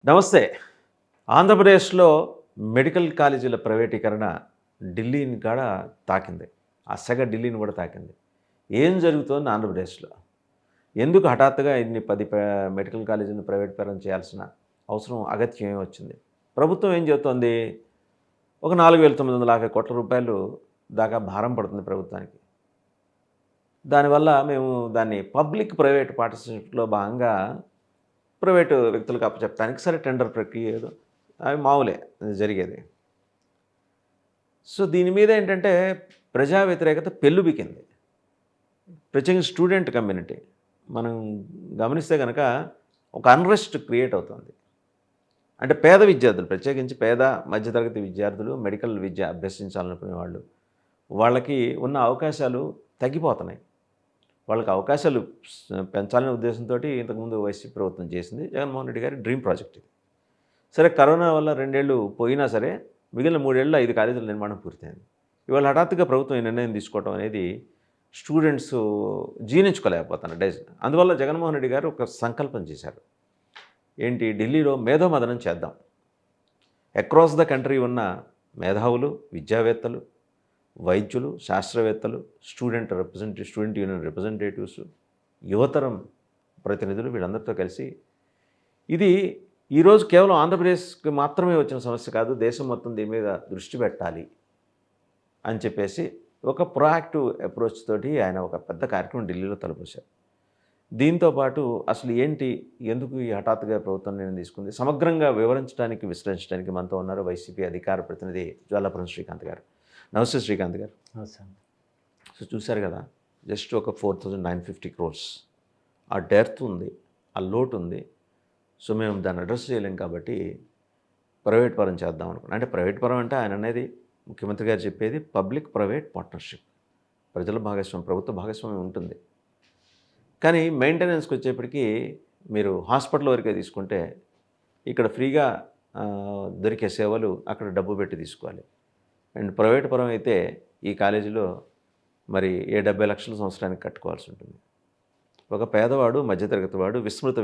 నమస్తే. ఆంధ్రప్రదేశ్‌లో మెడికల్ కాలేజీల ప్రైవేటీకరణ ఢిల్లీని కూడా తాకింది. ఆ సెగ ఢిల్లీని కూడా తాకింది. ఏం జరుగుతోంది ఆంధ్రప్రదేశ్‌లో? ఎందుకు హఠాత్తుగా ఇన్ని 10 మెడికల్ కాలేజీలను ప్రైవేట్ పరం చేయాల్సిన అవసరం అగత్యం ఏమొచ్చింది? ప్రభుత్వం ఏం చెబుతోంది? ఒక 4,950 కోట్ల రూపాయలు దాకా భారం పడుతుంది ప్రభుత్వానికి. దానివల్ల మేము దాన్ని పబ్లిక్ ప్రైవేట్ పార్ట్నర్‌షిప్‌లో భాగంగా ప్రైవేటు వ్యక్తులకు అప్పచెప్పడానికి సరే టెండర్ ప్రక్రియ ఏదో అవి మామూలే జరిగేది. సో, దీని మీద ఏంటంటే ప్రజా వ్యతిరేకత పెల్లుబికింది. ప్రత్యేకంగా స్టూడెంట్ కమ్యూనిటీ. మనం గమనిస్తే గనక ఒక అన్రెస్ట్ క్రియేట్ అవుతుంది. అంటే పేద విద్యార్థులు, ప్రత్యేకించి పేద మధ్యతరగతి విద్యార్థులు మెడికల్ విద్య అభ్యసించాలనుకునే వాళ్ళు, వాళ్ళకి ఉన్న అవకాశాలు తగ్గిపోతున్నాయి. వాళ్ళకి అవకాశాలు పెంచాలనే ఉద్దేశంతోటి ఇంతకుముందు వైసీపీ ప్రభుత్వం చేసింది. జగన్మోహన్ రెడ్డి గారి డ్రీమ్ ప్రాజెక్ట్ ఇది. సరే, కరోనా వల్ల 2 ఏళ్ళు పోయినా సరే మిగిలిన 3 ఏళ్లలో 5 కాలేజీల నిర్మాణం పూర్తయింది. ఇవాళ హఠాత్తుగా ప్రభుత్వం ఈ నిర్ణయం తీసుకోవడం అనేది స్టూడెంట్స్ జీర్ణించుకోలేకపోతున్నారు. అందువల్ల జగన్మోహన్ రెడ్డి గారు ఒక సంకల్పం చేశారు. ఏంటి? ఢిల్లీలో మేధోమథనం చేద్దాం. అక్రాస్ ద కంట్రీ ఉన్న మేధావులు, విద్యావేత్తలు, వైద్యులు, శాస్త్రవేత్తలు, స్టూడెంట్ యూనియన్ రిప్రజెంటేటివ్స్, యువతరం ప్రతినిధులు వీళ్ళందరితో కలిసి ఇది ఈరోజు కేవలం ఆంధ్రప్రదేశ్కి మాత్రమే వచ్చిన సమస్య కాదు, దేశం మొత్తం దీని మీద దృష్టి పెట్టాలి అని చెప్పేసి ఒక ప్రొయాక్టివ్ అప్రోచ్ తోటి ఆయన ఒక పెద్ద కార్యక్రమం ఢిల్లీలో తలపోశారు. దీంతోపాటు అసలు ఏంటి, ఎందుకు ఈ హఠాత్తుగా ప్రభుత్వం నిర్ణయం తీసుకుంది, సమగ్రంగా వివరించడానికి, విశ్లేషించడానికి మనతో ఉన్నారు వైసీపీ అధికార ప్రతినిధి జ్వాలాపురం శ్రీకాంత్ గారు. నమస్తే శ్రీకాంత్ గారు. నమస్తే. సో, చూశారు కదా, జస్ట్ ఒక 4,950 crores ఆ డెర్త్ ఉంది, ఆ లోటు ఉంది. సో, మేము దాన్ని అడ్రస్ చేయలేం కాబట్టి ప్రైవేట్ పరం చేద్దాం అనుకున్నాం. అంటే ప్రైవేట్ పరం అంటే ఆయన అనేది ముఖ్యమంత్రి గారు చెప్పేది పబ్లిక్ ప్రైవేట్ పార్ట్నర్షిప్. ప్రజల భాగస్వామ్యం, ప్రభుత్వ భాగస్వామ్యం ఉంటుంది. కానీ మెయింటెనెన్స్కి వచ్చేప్పటికీ మీరు హాస్పిటల్ వరకే తీసుకుంటే ఇక్కడ ఫ్రీగా దొరికే సేవలు అక్కడ డబ్బు పెట్టి తీసుకోవాలి. అండ్ ప్రైవేట్ పరం అయితే ఈ కాలేజీలో మరి 70 లక్షల సంవత్సరానికి కట్టుకోవాల్సి ఉంటుంది. ఒక పేదవాడు, మధ్యతరగతి వాడు, విస్మృత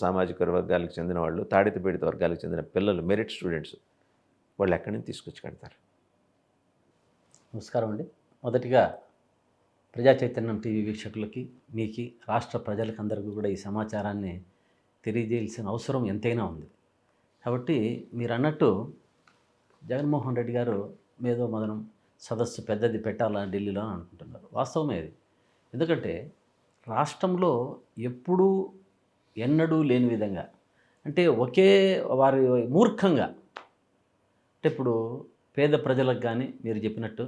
సామాజిక వర్గాలకు చెందిన వాళ్ళు, తాడిత పీడిత వర్గాలకు చెందిన పిల్లలు, మెరిట్ స్టూడెంట్స్, వాళ్ళు ఎక్కడి నుంచి తీసుకొచ్చి కడతారు? నమస్కారం అండి. మొదటిగా ప్రజా చైతన్యం టీవీ వీక్షకులకి, మీకు, రాష్ట్ర ప్రజలకు అందరికీ కూడా ఈ సమాచారాన్ని తెలియజేయాల్సిన అవసరం ఎంతైనా ఉంది. కాబట్టి మీరు అన్నట్టు జగన్మోహన్ రెడ్డి గారు మేధోమథనం సదస్సు పెద్దది పెట్టాలని ఢిల్లీలో అనుకుంటున్నారు. వాస్తవమే అది. ఎందుకంటే రాష్ట్రంలో ఎప్పుడూ ఎన్నడూ లేని విధంగా, అంటే ఒకే వారి మూర్ఖంగా, అంటే ఇప్పుడు పేద ప్రజలకు కానీ మీరు చెప్పినట్టు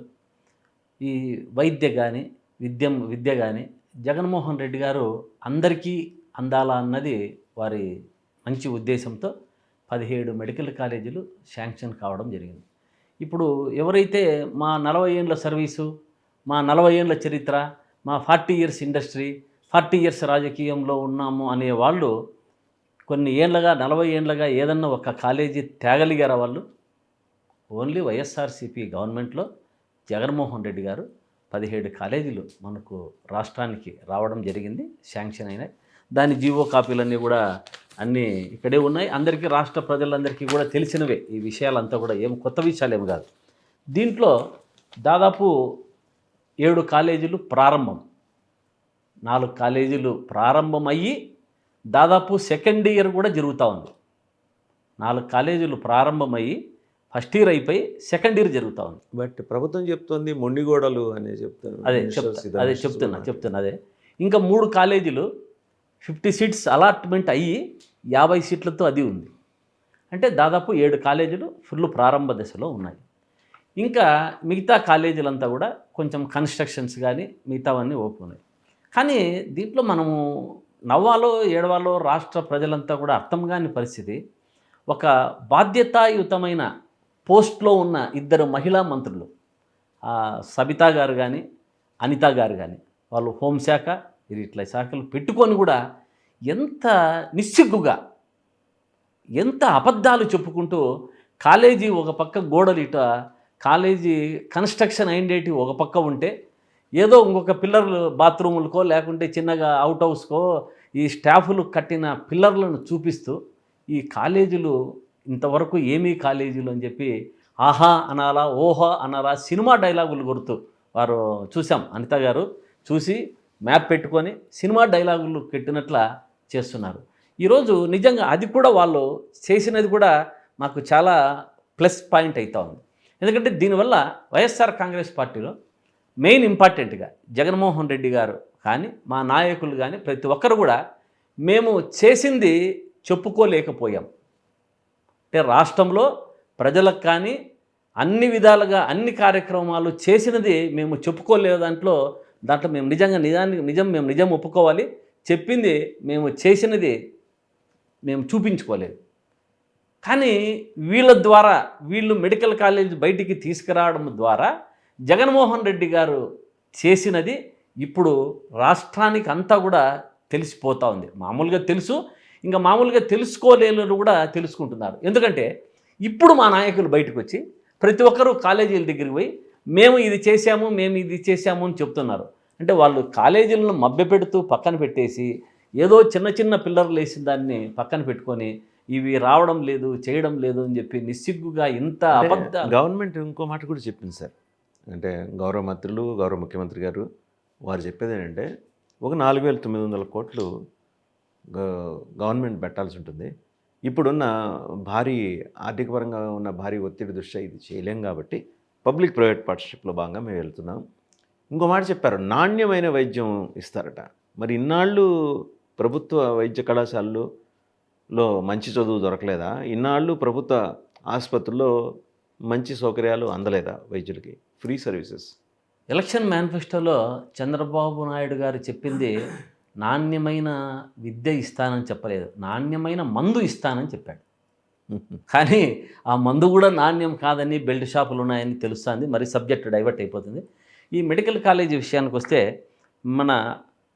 ఈ విద్య కానీ జగన్మోహన్ రెడ్డి గారు అందరికీ అందాలా అన్నది వారి మంచి ఉద్దేశంతో 17 మెడికల్ కాలేజీలు శాంక్షన్ కావడం జరిగింది. ఇప్పుడు ఎవరైతే మా 40 ఏళ్ళ సర్వీసు, మా 40 ఏళ్ళ చరిత్ర, మా 40 ఇయర్స్ ఇండస్ట్రీ, 40 ఇయర్స్ రాజకీయంలో ఉన్నాము అనేవాళ్ళు కొన్ని ఏళ్ళగా, 40 ఏళ్ళగా ఏదన్నా ఒక కాలేజీ తేగలిగారా వాళ్ళు? ఓన్లీ వైఎస్ఆర్సీపీ గవర్నమెంట్లో జగన్మోహన్ రెడ్డి గారు 17 కాలేజీలు మనకు రాష్ట్రానికి రావడం జరిగింది, శాంక్షన్ అయినాయి. దాని జీవో కాపీలన్నీ కూడా అన్నీ ఇక్కడే ఉన్నాయి. అందరికీ, రాష్ట్ర ప్రజలందరికీ కూడా తెలిసినవే ఈ విషయాలంతా కూడా, ఏం కొత్త విషయాలు ఏమి కాదు. దీంట్లో దాదాపు 7 కాలేజీలు ప్రారంభం, 4 కాలేజీలు ప్రారంభమయ్యి దాదాపు సెకండ్ ఇయర్ కూడా జరుగుతూ ఉంది. 4 కాలేజీలు ప్రారంభమయ్యి ఫస్ట్ ఇయర్ అయిపోయి సెకండ్ ఇయర్ జరుగుతూ ఉంది. బట్ ప్రభుత్వం చెప్తుంది మొండిగోడలు అనే చెప్తాను. అదే చెప్తున్నా. అదే ఇంకా 3 కాలేజీలు 50 సీట్స్ అలాట్మెంట్ అయ్యి 50 సీట్లతో అది ఉంది. అంటే దాదాపు 7 కాలేజీలు ఫుల్ ప్రారంభ దశలో ఉన్నాయి. ఇంకా మిగతా కాలేజీలంతా కూడా కొంచెం కన్స్ట్రక్షన్స్ కానీ మిగతావన్నీ ఓపెన్ ఉన్నాయి. కానీ దీంట్లో మనము నవ్వాలో ఏడవాలో రాష్ట్ర ప్రజలంతా కూడా అర్థం కాని పరిస్థితి. ఒక బాధ్యతాయుతమైన పోస్ట్లో ఉన్న 2 మహిళా మంత్రులు, సబితా గారు కానీ అనితా గారు కానీ, వాళ్ళు హోంశాఖ, ఇది ఇట్లా శాఖలు పెట్టుకొని కూడా ఎంత నిస్సిగ్గుగా, ఎంత అబద్ధాలు చెప్పుకుంటూ కాలేజీ ఒక పక్క గోడలు ఇట, కాలేజీ కన్స్ట్రక్షన్ అయిండేటి ఒక పక్క ఉంటే, ఏదో ఇంకొక పిల్లర్లు బాత్రూములకో లేకుంటే చిన్నగా అవుట్ హౌస్కో ఈ స్టాఫ్లు కట్టిన పిల్లర్లను చూపిస్తూ ఈ కాలేజీలు ఇంతవరకు ఏమీ కాలేజీలు అని చెప్పి ఆహా అనాలా ఓహా అనాలా సినిమా డైలాగులు గుర్తు వారు చూసాం అనిత గారు చూసి మ్యాప్ పెట్టుకొని సినిమా డైలాగులు పెట్టినట్ల చేస్తున్నారు. ఈరోజు నిజంగా అది కూడా వాళ్ళు చేసినది కూడా మాకు చాలా ప్లస్ పాయింట్ అవుతా ఉంది. ఎందుకంటే దీనివల్ల వైఎస్ఆర్ కాంగ్రెస్ పార్టీలో మెయిన్ ఇంపార్టెంట్గా జగన్మోహన్ రెడ్డి గారు కానీ మా నాయకులు కానీ ప్రతి ఒక్కరు కూడా మేము చేసింది చెప్పుకోలేకపోయాం. అంటే రాష్ట్రంలో ప్రజలకు కానీ అన్ని విధాలుగా అన్ని కార్యక్రమాలు చేసినది మేము చెప్పుకోలేదు. దాంట్లో మేము మేము నిజం ఒప్పుకోవాలి. చెప్పింది మేము చేసినది మేము చూపించుకోలేదు. కానీ వీళ్ళ ద్వారా వీళ్ళు మెడికల్ కాలేజ్ బయటికి తీసుకురావడం ద్వారా జగన్మోహన్ రెడ్డి గారు చేసినది ఇప్పుడు రాష్ట్రానికి అంతా కూడా తెలిసిపోతూ ఉంది. మామూలుగా తెలుసు, ఇంకా మామూలుగా తెలుసుకోలేని కూడా తెలుసుకుంటున్నారు. ఎందుకంటే ఇప్పుడు మా నాయకులు బయటకు వచ్చి ప్రతి ఒక్కరూ కాలేజీల దగ్గరికి పోయి మేము ఇది చేశాము అని చెప్తున్నారు. అంటే వాళ్ళు కాలేజీలను మభ్యపెడుతూ పక్కన పెట్టేసి ఏదో చిన్న చిన్న పిల్లర్లు వేసిన దాన్ని పక్కన పెట్టుకొని ఇవి రావడం లేదు చేయడం లేదు అని చెప్పి నిస్సిగ్గుగా ఇంత అబద్ధ. గవర్నమెంట్ ఇంకో మాట కూడా చెప్పింది సార్. అంటే గౌరవ మంత్రులు గౌరవ ముఖ్యమంత్రి గారు వారు చెప్పేది ఏంటంటే ఒక 4,900 కోట్లు గవర్నమెంట్ పెట్టాల్సి ఉంటుంది. ఇప్పుడున్న భారీ ఆర్థిక పరంగా ఉన్న భారీ ఒత్తిడి దృష్ట్యా ఇది చేయలేం కాబట్టి పబ్లిక్ ప్రైవేట్ పార్ట్నర్షిప్లో భాగంగా మేము వెళ్తున్నాం. ఇంకో మాట చెప్పారు, నాణ్యమైన వైద్యం ఇస్తారట. మరి ఇన్నాళ్ళు ప్రభుత్వ వైద్య కళాశాలలో మంచి చదువు దొరకలేదా? ఇన్నాళ్ళు ప్రభుత్వ ఆసుపత్రుల్లో మంచి సౌకర్యాలు అందలేదా వైద్యులకి? Free services. ఎలక్షన్ మేనిఫెస్టోలో చంద్రబాబు నాయుడు గారు చెప్పింది నాణ్యమైన విద్య ఇస్తానని చెప్పలేదు, నాణ్యమైన మందు ఇస్తానని చెప్పాడు. కానీ ఆ మందు కూడా నాణ్యం కాదని బెల్ట్ షాపులు ఉన్నాయని తెలుస్తుంది. మరి సబ్జెక్ట్ డైవర్ట్ అయిపోతుంది. ఈ మెడికల్ కాలేజీ విషయానికి వస్తే మన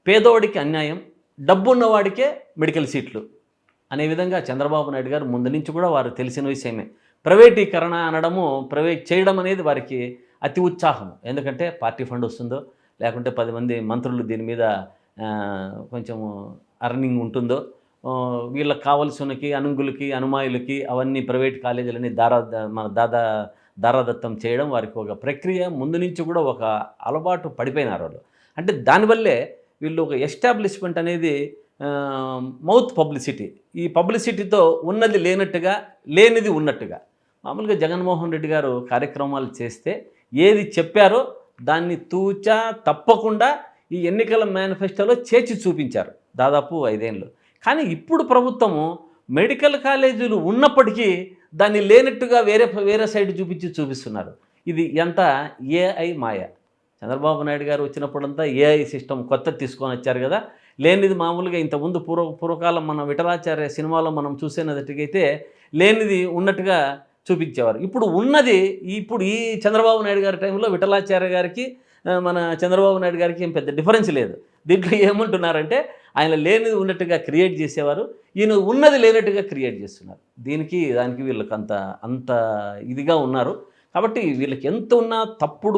పేదోడికి అన్యాయం, డబ్బు ఉన్నవాడికే మెడికల్ సీట్లు అనే విధంగా చంద్రబాబు నాయుడు గారు ముందు నుంచి కూడా వారు తెలిసిన విషయమే. ప్రైవేటీకరణ అనడము, ప్రైవేట్ చేయడం అనేది వారికి అతి ఉత్సాహం. ఎందుకంటే పార్టీ ఫండ్ వస్తుందో లేకుంటే 10 మంది మంత్రులు దీని మీద కొంచెము అర్నింగ్ ఉంటుందో, వీళ్ళకి కావలసినకి అనుంగులకి అనుమాయులకి అవన్నీ ప్రైవేట్ కాలేజీలని దారాదత్తం చేయడం వారికి ఒక ప్రక్రియ ముందు నుంచి కూడా ఒక అలవాటు పడిపోయినారు వాళ్ళు. అంటే దానివల్లే వీళ్ళు ఒక ఎస్టాబ్లిష్మెంట్ అనేది మౌత్ పబ్లిసిటీ, ఈ పబ్లిసిటీతో ఉన్నది లేనట్టుగా లేనిది ఉన్నట్టుగా. మామూలుగా జగన్మోహన్ రెడ్డి గారు కార్యక్రమాలు చేస్తే ఏది చెప్పారో దాన్ని తూచా తప్పకుండా ఈ ఎన్నికల మేనిఫెస్టోలో చేర్చి చూపించారు దాదాపు 5 ఏళ్ళు. కానీ ఇప్పుడు ప్రభుత్వము మెడికల్ కాలేజీలు ఉన్నప్పటికీ దాన్ని లేనట్టుగా వేరే సైడ్ చూపిస్తున్నారు. ఇది ఎంత ఏఐ మాయ. చంద్రబాబు నాయుడు గారు వచ్చినప్పుడంతా ఏఐ సిస్టమ్ కొత్త తీసుకొని వచ్చారు కదా. లేనిది మామూలుగా ఇంతకుముందు పూర్వకాలం మన విఠలాచార్య సినిమాలో మనం చూసేటట్టుగైతే లేనిది ఉన్నట్టుగా చూపించేవారు. ఇప్పుడు ఉన్నది ఇప్పుడు ఈ చంద్రబాబు నాయుడు గారి టైంలో విఠలాచార్య గారికి మన చంద్రబాబు నాయుడు గారికి ఏం పెద్ద డిఫరెన్స్ లేదు. దీంట్లో ఏమంటున్నారంటే ఆయన లేనిది ఉన్నట్టుగా క్రియేట్ చేసేవారు, ఈయన ఉన్నది లేనట్టుగా క్రియేట్ చేస్తున్నారు. దానికి వీళ్ళకి అంత ఇదిగా ఉన్నారు. కాబట్టి వీళ్ళకి ఎంత ఉన్నా తప్పుడు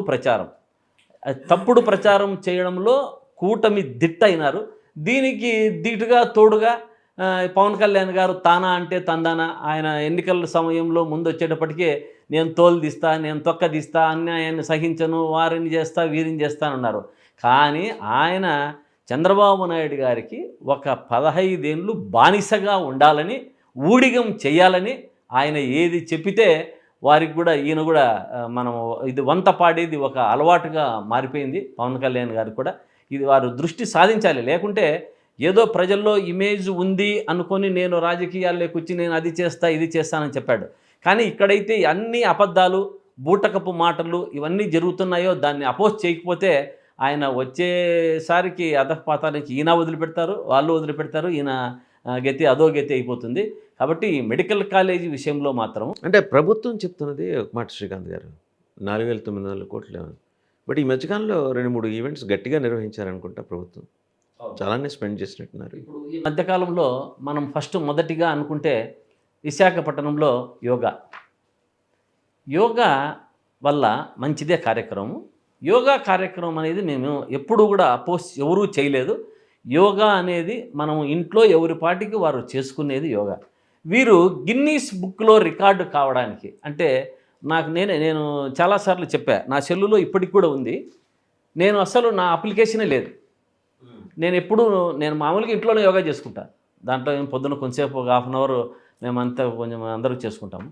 ప్రచారం చేయడంలో కూటమి దిట్ట అయినారు. దీనికి ధీటుగా తోడుగా పవన్ కళ్యాణ్ గారు తానా అంటే తందానా, ఆయన ఎన్నికల సమయంలో ముందు వచ్చేటప్పటికే నేను తోలు తీస్తా, నేను తొక్క తీస్తా, అన్యాయాన్ని సహించను, వారిని చేస్తా వీరిని చేస్తానన్నారు. కానీ ఆయన చంద్రబాబు నాయుడు గారికి ఒక 15 ఏళ్ళు బానిసగా ఉండాలని, ఊడిగం చేయాలని ఆయన ఏది చెప్పితే వారికి కూడా ఈయన కూడా మనం ఇది వంత పాడేది ఒక అలవాటుగా మారిపోయింది పవన్ కళ్యాణ్ గారికి కూడా. ఇది వారు దృష్టి సాధించాలి. లేకుంటే ఏదో ప్రజల్లో ఇమేజ్ ఉంది అనుకొని నేను రాజకీయాల్లోకి వచ్చి నేను అది చేస్తా ఇది చేస్తానని చెప్పాడు. కానీ ఇక్కడైతే అన్ని అబద్ధాలు, బూటకపు మాటలు ఇవన్నీ జరుగుతున్నాయో దాన్ని అపోజ్ చేయకపోతే ఆయన వచ్చేసారికి అధపాతానికి ఈయన వదిలిపెడతారు, వాళ్ళు వదిలిపెడతారు, ఈయన గతి అదో గతి అయిపోతుంది. కాబట్టి మెడికల్ కాలేజీ విషయంలో మాత్రం అంటే ప్రభుత్వం చెప్తున్నది ఒక మాట శ్రీకాంత్ గారు, 4,900 కోట్లు. బట్ ఈ మధ్యకాలంలో 2-3 ఈవెంట్స్ గట్టిగా నిర్వహించారనుకుంటా ప్రభుత్వం, చాలానే స్పెండ్ చేసినట్టున్నారు. ఇప్పుడు ఈ మధ్యకాలంలో మనం మొదటిగా అనుకుంటే విశాఖపట్నంలో యోగా వల్ల మంచిదే కార్యక్రమం. యోగా కార్యక్రమం అనేది మేము ఎప్పుడూ కూడా ఎవరూ చేయలేదు. యోగా అనేది మనం ఇంట్లో ఎవరి పాటికి వారు చేసుకునేది యోగా. వీరు గిన్నీస్ బుక్లో రికార్డు కావడానికి అంటే నేను చాలాసార్లు చెప్పా, నా సెల్లులో ఇప్పటికి కూడా ఉంది. నేను అసలు నా అప్లికేషనే లేదు. నేను మామూలుగా ఇంట్లోనే యోగా చేసుకుంటాను. దాంట్లో ఏం పొద్దున్న కొంచెంసేపు ఒక హాఫ్ అన్ అవర్ మేమంతా కొంచెం అందరూ చేసుకుంటాము.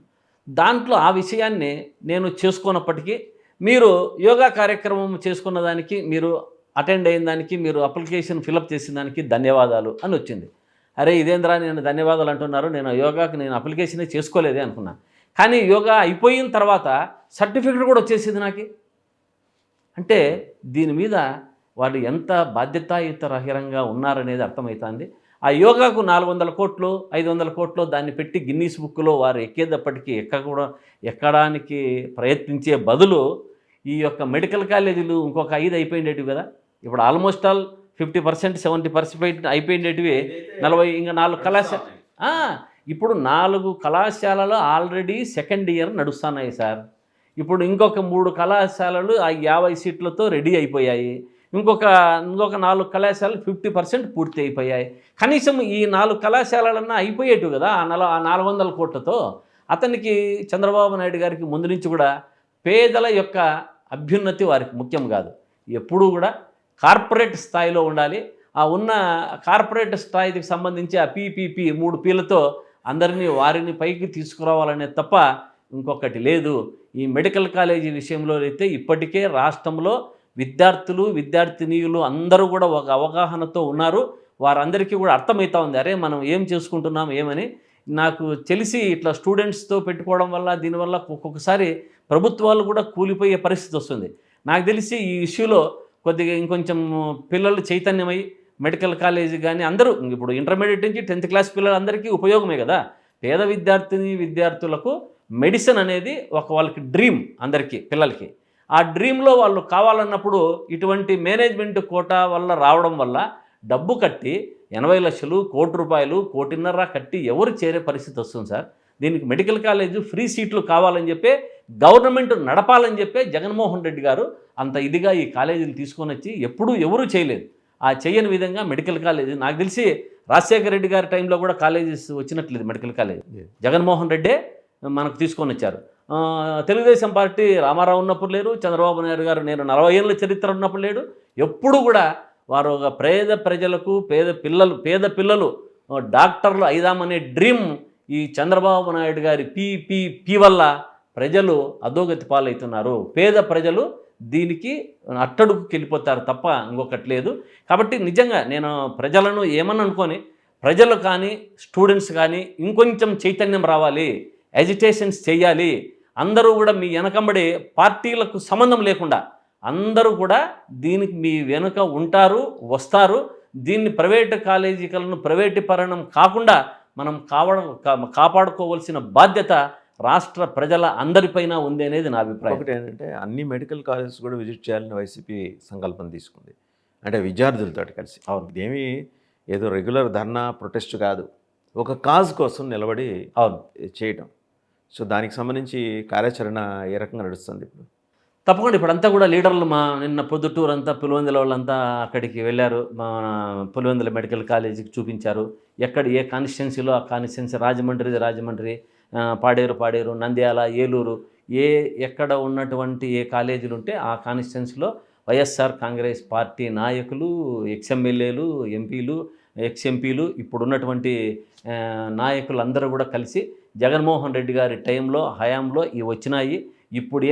దాంట్లో ఆ విషయాన్ని నేను చేసుకున్నప్పటికీ మీరు యోగా కార్యక్రమం చేసుకున్న దానికి, మీరు అటెండ్ అయిన దానికి, మీరు అప్లికేషన్ ఫిలప్ చేసిన దానికి ధన్యవాదాలు అని వచ్చింది. అరే ఇదేంద్రా నేను ధన్యవాదాలు అంటున్నారు, నేను యోగాకి నేను అప్లికేషనే చేసుకోలేదే అనుకున్నా. కానీ యోగా అయిపోయిన తర్వాత సర్టిఫికెట్ కూడా వచ్చేసింది నాకు. అంటే దీని మీద వాళ్ళు ఎంత బాధ్యతాయుతరహితంగా ఉన్నారనేది అర్థమవుతుంది. ఆ యోగాకు 400 కోట్లు 500 కోట్లు దాన్ని పెట్టి గిన్నీస్ బుక్లో వారు ఎక్కేటప్పటికీ ఎక్కడానికి ప్రయత్నించే బదులు ఈ యొక్క మెడికల్ కాలేజీలు ఇంకొక 5 అయిపోయిండేటివి కదా. ఇప్పుడు ఆల్మోస్ట్ ఆల్ 50% 70% అయిపోయిండేటివి 40 ఇంకా 4 కళాశాల. ఇప్పుడు 4 కళాశాలలు ఆల్రెడీ సెకండ్ ఇయర్ నడుస్తున్నాయి సార్. ఇప్పుడు ఇంకొక 3 కళాశాలలు ఆ 50 సీట్లతో రెడీ అయిపోయాయి. ఇంకొక 4 కళాశాలలు 50% పూర్తి అయిపోయాయి. కనీసం ఈ 4 కళాశాలలన్నా అయిపోయేటివి కదా ఆ 400 కోట్లతో. అతనికి చంద్రబాబు నాయుడు గారికి ముందు నుంచి కూడా పేదల యొక్క అభ్యున్నతి వారికి ముఖ్యం కాదు. ఎప్పుడూ కూడా కార్పొరేట్ స్థాయిలో ఉండాలి. ఆ ఉన్న కార్పొరేట్ స్థాయికి సంబంధించి ఆ పీపీపీ 3 పీలతో అందరినీ వారిని పైకి తీసుకురావాలనే తప్ప ఇంకొకటి లేదు. ఈ మెడికల్ కాలేజీ విషయంలో అయితే ఇప్పటికే రాష్ట్రంలో విద్యార్థులు విద్యార్థినీయులు అందరూ కూడా ఒక అవగాహనతో ఉన్నారు. వారందరికీ కూడా అర్థమవుతా ఉంది, అరే మనం ఏం చేసుకుంటున్నాం ఏమని. నాకు తెలిసి ఇట్లా స్టూడెంట్స్తో పెట్టుకోవడం వల్ల దీనివల్ల ఒక్కొక్కసారి ప్రభుత్వాలు కూడా కూలిపోయే పరిస్థితి వస్తుంది. నాకు తెలిసి ఈ ఇష్యూలో కొద్దిగా ఇంకొంచెం పిల్లలు చైతన్యమై మెడికల్ కాలేజీ కానీ అందరూ ఇప్పుడు ఇంటర్మీడియట్ నుంచి 10th క్లాస్ పిల్లలందరికీ ఉపయోగమే కదా. పేద విద్యార్థులకు మెడిసిన్ అనేది వాళ్ళకి డ్రీమ్, అందరికీ పిల్లలకి. ఆ డ్రీమ్లో వాళ్ళు కావాలన్నప్పుడు ఇటువంటి మేనేజ్మెంట్ కోటా వల్ల రావడం వల్ల డబ్బు కట్టి 80 లక్షలు, ₹1,00,00,000, ₹1,50,00,000 కట్టి ఎవరు చేరే పరిస్థితి వస్తుంది సార్. దీనికి మెడికల్ కాలేజు ఫ్రీ సీట్లు కావాలని చెప్పి గవర్నమెంట్ నడపాలని చెప్పి జగన్మోహన్ రెడ్డి గారు అంత ఇదిగా ఈ కాలేజీలు తీసుకొని వచ్చి ఎప్పుడూ ఎవరూ చేయలేదు. ఆ చేయని విధంగా మెడికల్ కాలేజీ నాకు తెలిసి రాజశేఖర రెడ్డి గారి టైంలో కూడా కాలేజెస్ వచ్చినట్లేదు మెడికల్ కాలేజ్. జగన్మోహన్ రెడ్డే మనకు తీసుకొని వచ్చారు. తెలుగుదేశం పార్టీ రామారావు ఉన్నప్పుడు లేరు, చంద్రబాబు నాయుడు గారు నేను 40 ఏళ్ళ చరిత్ర ఉన్నప్పుడు లేడు. ఎప్పుడు కూడా వారు ఒక పేద ప్రజలకు పేద పిల్లలు డాక్టర్లు అయిదామనే డ్రీమ్ ఈ చంద్రబాబు నాయుడు గారి పీపీపీ వల్ల ప్రజలు అధోగతి పాలవుతున్నారు. పేద ప్రజలు దీనికి అట్టడుగుకి వెళ్ళిపోతారు తప్ప ఇంకొకటి లేదు. కాబట్టి నిజంగా నేను ప్రజలను ఏమని అనుకొని ప్రజలు కానీ స్టూడెంట్స్ కానీ ఇంకొంచెం చైతన్యం రావాలి, ఎజిటేషన్స్ చేయాలి. అందరూ కూడా మీ వెనకంబడి పార్టీలకు సంబంధం లేకుండా అందరూ కూడా దీనికి మీ వెనుక ఉంటారు, వస్తారు. దీన్ని ప్రైవేటు కాలేజీలను ప్రైవేటీకరణం కాకుండా మనం కాపాడుకోవాల్సిన బాధ్యత రాష్ట్ర ప్రజల అందరిపైన ఉంది అనేది నా అభిప్రాయం. ఒకటి ఏంటంటే అన్ని మెడికల్ కాలేజెస్ కూడా విజిట్ చేయాలని వైసీపీ సంకల్పం తీసుకుంది, అంటే విద్యార్థులతో కలిసి. అవును, ఇదేమి ఏదో రెగ్యులర్ ధర్నా ప్రొటెస్ట్ కాదు, ఒక కాజ్ కోసం నిలబడి చేయటం. సో దానికి సంబంధించి కార్యాచరణ ఏ రకంగా నడుస్తుంది ఇప్పుడు? తప్పకుండా ఇప్పుడంతా కూడా లీడర్లు నిన్న పొద్దుటూరు అంతా పులివెందుల వాళ్ళంతా అక్కడికి వెళ్ళారు. మన పులివెందుల మెడికల్ కాలేజీకి చూపించారు. ఎక్కడ ఏ కాన్స్టిట్యున్సీలో ఆ కాన్స్టిట్యున్సీ, రాజమండ్రి, పాడేరు, నంద్యాల, ఏలూరు, ఎక్కడ ఉన్నటువంటి ఏ కాలేజీలు ఉంటే ఆ కాన్స్టిట్యున్సీలో వైఎస్ఆర్ కాంగ్రెస్ పార్టీ నాయకులు, ఎక్స్ఎమ్మెల్యేలు, ఎంపీలు, ఎక్స్ఎంపీలు, ఇప్పుడున్నటువంటి నాయకులు అందరూ కూడా కలిసి జగన్మోహన్ రెడ్డి గారి హయాంలో ఇవి వచ్చినాయి. ఇప్పుడు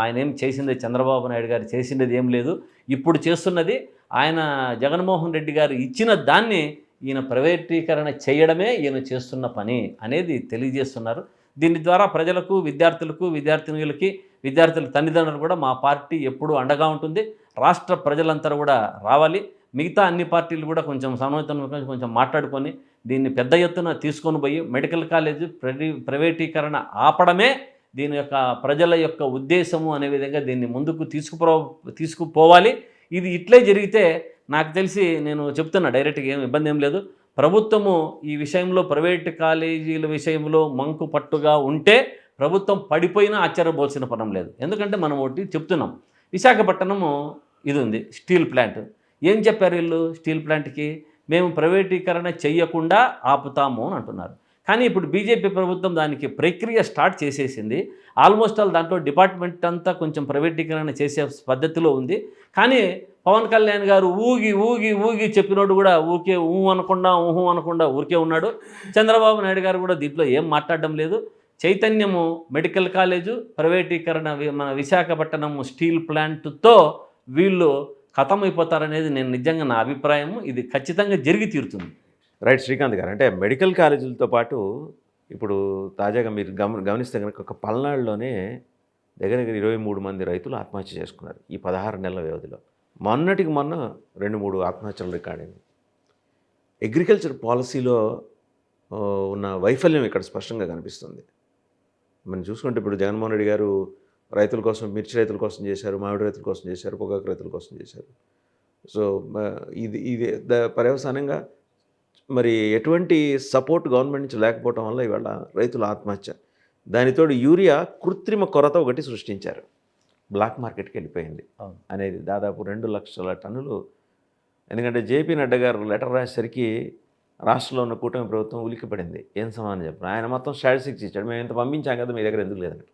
ఆయన ఏం చేసింది, చంద్రబాబు నాయుడు గారు చేసినది ఏం లేదు. ఇప్పుడు చేస్తున్నది ఆయన జగన్మోహన్ రెడ్డి గారు ఇచ్చిన దాన్ని ఈయన ప్రైవేటీకరణ చేయడమే ఈయన చేస్తున్న పని అనేది తెలియజేస్తున్నారు. దీని ద్వారా ప్రజలకు, విద్యార్థినులకి, విద్యార్థుల తల్లిదండ్రులు కూడా మా పార్టీ ఎప్పుడూ అండగా ఉంటుంది. రాష్ట్ర ప్రజలంతా కూడా రావాలి. మిగతా అన్ని పార్టీలు కూడా కొంచెం సమన్వయంతో కొంచెం మాట్లాడుకొని దీన్ని పెద్ద ఎత్తున తీసుకొని పోయి మెడికల్ కాలేజీ ప్రైవేటీకరణ ఆపడమే దీని యొక్క ప్రజల యొక్క ఉద్దేశము అనే విధంగా దీన్ని ముందుకు తీసుకుపోవాలి. ఇది ఇట్లే జరిగితే నాకు తెలిసి నేను చెప్తున్నా డైరెక్ట్గా ఏం ఇబ్బంది ఏం లేదు. ప్రభుత్వము ఈ విషయంలో ప్రైవేటు కాలేజీల విషయంలో మంకు పట్టుగా ఉంటే ప్రభుత్వం పడిపోయినా ఆశ్చర్యపోవాల్సిన పనం లేదు. ఎందుకంటే మనం ఒకటి చెప్తున్నాం, విశాఖపట్నము ఇది ఉంది స్టీల్ ప్లాంట్. ఏం చెప్పారు వీళ్ళు స్టీల్ ప్లాంట్కి, మేము ప్రైవేటీకరణ చెయ్యకుండా ఆపుతాము అని అంటున్నారు. కానీ ఇప్పుడు బీజేపీ ప్రభుత్వం దానికి ప్రక్రియ స్టార్ట్ చేసేసింది. ఆల్మోస్ట్ ఆల్ దాంట్లో డిపార్ట్మెంట్ అంతా కొంచెం ప్రైవేటీకరణ చేసే పద్ధతిలో ఉంది. కానీ పవన్ కళ్యాణ్ గారు ఊగి ఊగి ఊగి చెప్పినోడు కూడా ఊరికే అనకుండా ఊహు అనకుండా ఊరికే ఉన్నాడు. చంద్రబాబు నాయుడు గారు కూడా దీంట్లో ఏం మాట్లాడడం లేదు. చైతన్యము మెడికల్ కాలేజు ప్రైవేటీకరణ, మన విశాఖపట్నం స్టీల్ ప్లాంట్తో వీళ్ళు ఖతమైపోతారనేది నేను నిజంగా నా అభిప్రాయము. ఇది ఖచ్చితంగా జరిగి తీరుతుంది. రైట్ శ్రీకాంత్ గారు, అంటే మెడికల్ కాలేజీలతో పాటు ఇప్పుడు తాజాగా మీరు గమనిస్తే కనుక ఒక పల్నాడులోనే దగ్గర 23 మంది రైతులు ఆత్మహత్య చేసుకున్నారు ఈ 16 నెలల వ్యవధిలో. మొన్నటికి మొన్న 2-3 ఆత్మహత్యలు రికార్డ్ అయింది. అగ్రికల్చర్ పాలసీలో ఉన్న వైఫల్యం ఇక్కడ స్పష్టంగా కనిపిస్తుంది. మనం చూసుకుంటే ఇప్పుడు జగన్మోహన్ రెడ్డి గారు రైతుల కోసం, మిర్చి రైతుల కోసం చేశారు, మామిడి రైతుల కోసం చేశారు, పొగాకు రైతుల కోసం చేశారు. సో ఇది పర్యవసానంగా మరి ఎటువంటి సపోర్ట్ గవర్నమెంట్ నుంచి లేకపోవడం వల్ల ఇవాళ రైతుల ఆత్మహత్య. దానితోడు యూరియా కృత్రిమ కొరత ఒకటి సృష్టించారు, బ్లాక్ మార్కెట్కి వెళ్ళిపోయింది అనేది దాదాపు 2 లక్షల టన్నులు. ఎందుకంటే జేపీ నడ్డా గారు లెటర్ రాసేసరికి రాష్ట్రంలో ఉన్న కూటమి ప్రభుత్వం ఉలిక్కిపడింది. ఏం సమాధానం చెప్పిన ఆయన మొత్తం స్టాటిస్టిక్స్ ఇచ్చాడు, మేము ఇంత పంపించాం కదా మీ దగ్గర ఎందుకు లేదని.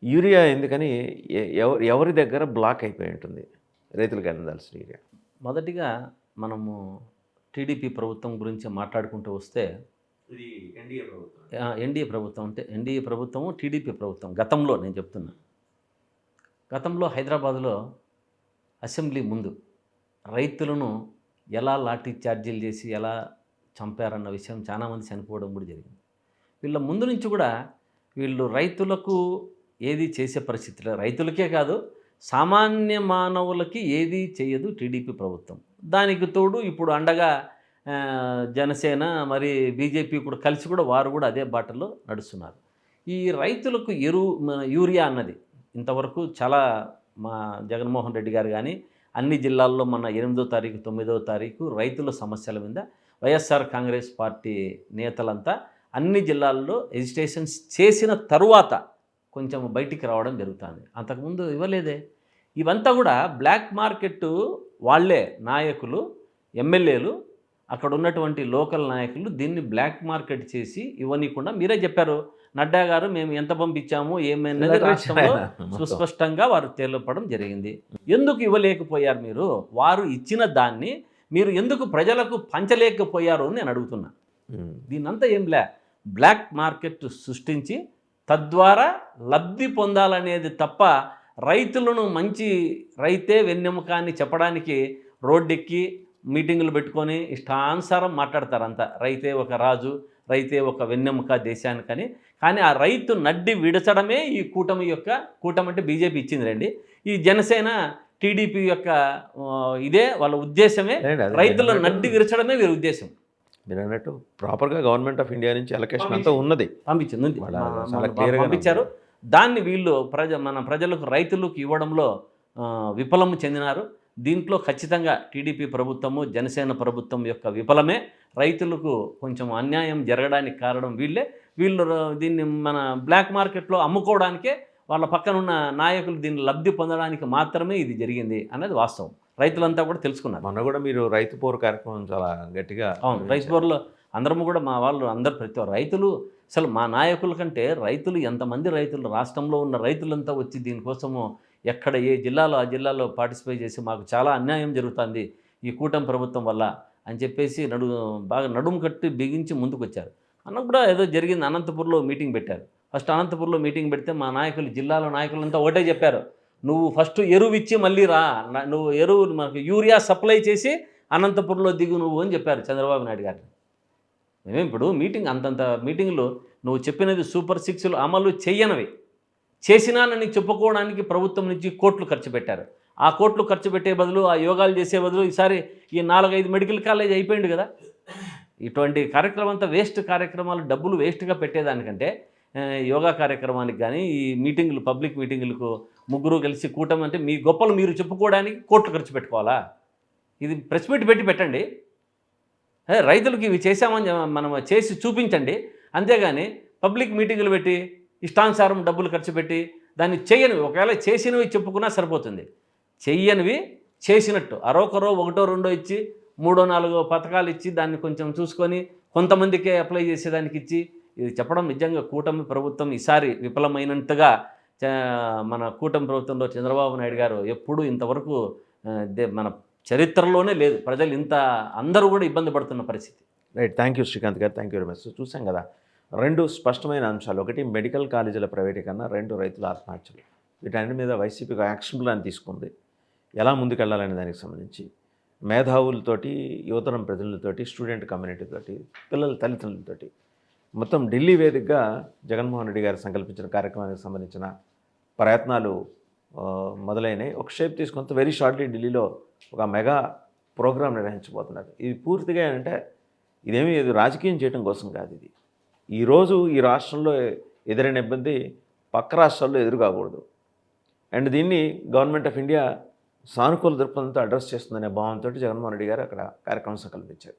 యూరియా ఎందుకని ఎవరి దగ్గర బ్లాక్ అయిపోయి ఉంటుంది రైతులకు అందాల్సిన యూరియా? మొదటిగా మనము టీడీపీ ప్రభుత్వం గురించి మాట్లాడుకుంటూ వస్తే, ఇది ఎన్డీఏ ప్రభుత్వం. ఎన్డీఏ ప్రభుత్వం అంటే ఎన్డీఏ ప్రభుత్వము టీడీపీ ప్రభుత్వం గతంలో నేను చెప్తున్నా. గతంలో హైదరాబాదులో అసెంబ్లీ ముందు రైతులను ఎలా లాఠీ చార్జీలు చేసి ఎలా చంపారన్న విషయం చాలామంది చనిపోవడం కూడా జరిగింది. వీళ్ళ ముందు నుంచి కూడా వీళ్ళు రైతులకు ఏది చేసే పరిస్థితి, రైతులకే కాదు సామాన్య మానవులకి ఏది చేయదు టీడీపీ ప్రభుత్వం. దానికి తోడు ఇప్పుడు అండగా జనసేన మరి బీజేపీ కూడా కలిసి కూడా వారు కూడా అదే బాటలో నడుస్తున్నారు. ఈ రైతులకు యూరియా అన్నది ఇంతవరకు చాలా మా జగన్మోహన్ రెడ్డి గారు కానీ అన్ని జిల్లాల్లో మన 8వ తారీఖు 9వ తారీఖు రైతుల సమస్యల మీద వైఎస్ఆర్ కాంగ్రెస్ పార్టీ నేతలంతా అన్ని జిల్లాల్లో ఎజిటేషన్స్ చేసిన తరువాత కొంచెం బయటికి రావడం జరుగుతుంది. అంతకుముందు ఇవ్వలేదే. ఇవంతా కూడా బ్లాక్ మార్కెట్ వాళ్ళే నాయకులు, ఎమ్మెల్యేలు, అక్కడ ఉన్నటువంటి లోకల్ నాయకులు దీన్ని బ్లాక్ మార్కెట్ చేసి ఇవ్వనీయకుండా, మీరే చెప్పారు నడ్డా గారు మేము ఎంత పంపించాము ఏమైనా రాష్ట్రంలో సుస్పష్టంగా వారు తెలపడం జరిగింది. ఎందుకు ఇవ్వలేకపోయారు మీరు? వారు ఇచ్చిన దాన్ని మీరు ఎందుకు ప్రజలకు పంచలేకపోయారు అని నేను అడుగుతున్నా. దీన్నంతా ఏం బ్లాక్ మార్కెట్ సృష్టించి తద్వారా లబ్ధి పొందాలనేది తప్ప రైతులను మంచి రైతే వెన్నెముక అని చెప్పడానికి రోడ్డెక్కి మీటింగులు పెట్టుకొని ఇష్టానుసారం మాట్లాడతారంతా. రైతే ఒక రాజు, రైతే ఒక వెన్నెముక దేశానికని. కానీ ఆ రైతు నడ్డి విడచడమే ఈ కూటమి అంటే బీజేపీ ఇచ్చింది రండి. ఈ జనసేన టీడీపీ యొక్క ఇదే వాళ్ళ ఉద్దేశమే, రైతుల నడ్డి విరచడమే వీరి ఉద్దేశం. మీరు అన్నట్టు ప్రాపర్గా గవర్నమెంట్ ఆఫ్ ఇండియా నుంచి అలొకేషన్ అంతా ఉన్నది, పంపించారు. దాన్ని వీళ్ళు మన ప్రజలకు రైతులకు ఇవ్వడంలో విఫలము చెందినారు. దీంట్లో ఖచ్చితంగా టీడీపీ ప్రభుత్వము జనసేన ప్రభుత్వం యొక్క విఫలమే. రైతులకు కొంచెం అన్యాయం జరగడానికి కారణం వీళ్ళు దీన్ని మన బ్లాక్ మార్కెట్లో అమ్ముకోవడానికే, వాళ్ళ పక్కన ఉన్న నాయకులు దీన్ని లబ్ధి పొందడానికి మాత్రమే ఇది జరిగింది అనేది వాస్తవం. రైతులంతా కూడా తెలుసుకున్నారు. మొన్న కూడా మీరు రైతు పోరు కార్యక్రమం చాలా గట్టిగా. అవును, రైతు పోరులో అందరము కూడా మా వాళ్ళు అందరు ప్రతి రైతులు, అసలు మా నాయకుల కంటే రైతులు ఎంతమంది రైతులు రాష్ట్రంలో ఉన్న రైతులంతా వచ్చి దీనికోసము ఎక్కడ ఏ జిల్లాలో ఆ జిల్లాలో పార్టిసిపేట్ చేసి మాకు చాలా అన్యాయం జరుగుతుంది ఈ కూటమి ప్రభుత్వం వల్ల అని చెప్పేసి బాగా నడుము కట్టి బిగించి ముందుకు వచ్చారు. అన్నప్పుడు కూడా ఏదో జరిగింది. అనంతపూర్లో మీటింగ్ పెట్టారు. ఫస్ట్ అనంతపూర్లో మీటింగ్ పెడితే మా నాయకులు, జిల్లాలో నాయకులంతా ఒకటే చెప్పారు, నువ్వు ఫస్ట్ ఎరువు ఇచ్చి మళ్ళీ రా, నువ్వు ఎరువు మనకు యూరియా సప్లై చేసి అనంతపూర్లో దిగు నువ్వు అని చెప్పారు చంద్రబాబు నాయుడు గారిని. మేమేం ఇప్పుడు అంతంత మీటింగ్లో నువ్వు చెప్పినది సూపర్ 6లు అమలు చెయ్యనవి చేసినానని చెప్పుకోవడానికి ప్రభుత్వం నుంచి కోట్లు ఖర్చు పెట్టారు. ఆ కోట్లు ఖర్చు పెట్టే బదులు, ఆ యోగాలు చేసే బదులు ఈసారి ఈ 4-5 మెడికల్ కాలేజ్ అయిపోయింది కదా. ఇటువంటి కార్యక్రమం అంతా వేస్ట్ కార్యక్రమాలు, డబ్బులు వేస్ట్గా పెట్టేదానికంటే యోగా కార్యక్రమానికి కానీ ఈ మీటింగులు, పబ్లిక్ మీటింగులకు ముగ్గురు కలిసి కూటమి అంటే మీ గొప్పలు మీరు చెప్పుకోవడానికి కోట్లు ఖర్చు పెట్టుకోవాలా? ఇది ప్రెస్ మీట్ పెట్టండి, రైతులకు ఇవి చేశామని మనం చేసి చూపించండి. అంతేగాని పబ్లిక్ మీటింగులు పెట్టి ఇష్టానుసారం డబ్బులు ఖర్చు పెట్టి దాన్ని చేయనివి, ఒకవేళ చేసినవి చెప్పుకున్నా సరిపోతుంది. చెయ్యనివి చేసినట్టు అరొకరో 1-2 ఇచ్చి 3-4 పథకాలు ఇచ్చి దాన్ని కొంచెం చూసుకొని కొంతమందికే అప్లై చేసేదానికి ఇచ్చి ఇది చెప్పడం నిజంగా కూటమి ప్రభుత్వం ఈసారి విఫలమైనంతగా మన కూటమి ప్రభుత్వంలో చంద్రబాబు నాయుడు గారు ఎప్పుడూ ఇంతవరకు మన చరిత్రలోనే లేదు. ప్రజలు ఇంత అందరూ కూడా ఇబ్బంది పడుతున్న పరిస్థితి. రైట్. థ్యాంక్ యూ శ్రీకాంత్ గారు, థ్యాంక్ యూ వెరీ మచ్. చూసాం కదా, 2 స్పష్టమైన అంశాలు. ఒకటి మెడికల్ కాలేజీల ప్రైవేటీకరణ, 2 రైతుల ఆత్మహత్యలు. వీటన్నిటి మీద వైసీపీ ఒక యాక్షన్ ప్లాన్ తీసుకుంది. ఎలా ముందుకెళ్లాలనే దానికి సంబంధించి మేధావులతోటి, యువతరం ప్రజలతోటి, స్టూడెంట్ కమ్యూనిటీతోటి, పిల్లల తల్లిదండ్రులతోటి మొత్తం ఢిల్లీ వేదికగా జగన్మోహన్ రెడ్డి గారు సంకల్పించిన కార్యక్రమానికి సంబంధించిన ప్రయత్నాలు మొదలైనవి. ఒక షేప్ తీసుకుంటే వెరీ షార్ట్లీ ఢిల్లీలో ఒక మెగా ప్రోగ్రాం నిర్వహించబోతున్నారు. ఇది పూర్తిగా ఏంటంటే ఇది రాజకీయం చేయడం కోసం కాదు. ఇది ఈరోజు ఈ రాష్ట్రంలో ఎదురైన ఇబ్బంది పక్క రాష్ట్రాల్లో ఎదురు కాకూడదు. అండ్ దీన్ని గవర్నమెంట్ ఆఫ్ ఇండియా సానుకూల దృక్పథంతో అడ్రస్ చేస్తుందనే భావంతో జగన్మోహన్ రెడ్డి గారు అక్కడ కార్యక్రమం సంకల్పించారు.